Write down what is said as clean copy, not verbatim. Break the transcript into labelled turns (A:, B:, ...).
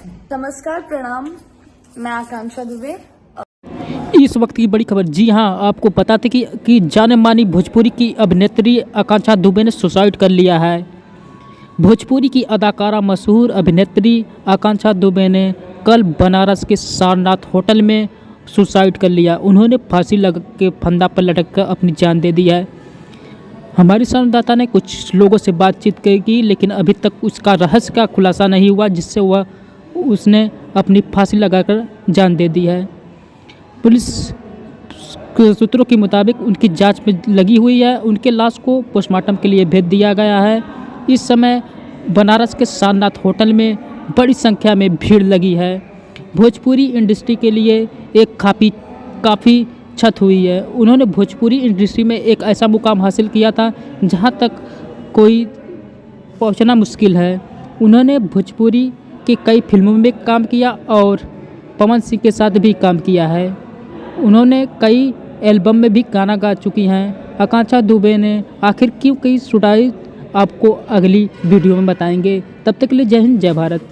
A: नमस्कार, प्रणाम। मैं आकांक्षा दुबे।
B: इस वक्त की बड़ी खबर। जी हां, आपको बता दें कि जाने मानी भोजपुरी की अभिनेत्री आकांक्षा दुबे ने सुसाइड कर लिया है। भोजपुरी की अदाकारा मशहूर अभिनेत्री आकांक्षा दुबे ने कल बनारस के सारनाथ होटल में सुसाइड कर लिया। उन्होंने फांसी लगा के फंदा पर लटक कर अपनी जान दे दी है। हमारी संवाददाता ने कुछ लोगों से बातचीत की, लेकिन अभी तक उसका रहस्य का खुलासा नहीं हुआ जिससे उसने अपनी फांसी लगाकर जान दे दी है। पुलिस के सूत्रों के मुताबिक उनकी जांच में लगी हुई है। उनके लाश को पोस्टमार्टम के लिए भेज दिया गया है। इस समय बनारस के सारनाथ होटल में बड़ी संख्या में भीड़ लगी है। भोजपुरी इंडस्ट्री के लिए एक काफ़ी क्षत हुई है। उन्होंने भोजपुरी इंडस्ट्री में एक ऐसा मुकाम हासिल किया था जहां तक कोई पहुंचना मुश्किल है। उन्होंने भोजपुरी के कई फिल्मों में काम किया और पवन सिंह के साथ भी काम किया है। उन्होंने कई एल्बम में भी गाना गा चुकी हैं। आकांक्षा दुबे ने आखिर क्यों की सुसाइड, आपको अगली वीडियो में बताएंगे। तब तक के लिए जय हिंद, जय भारत।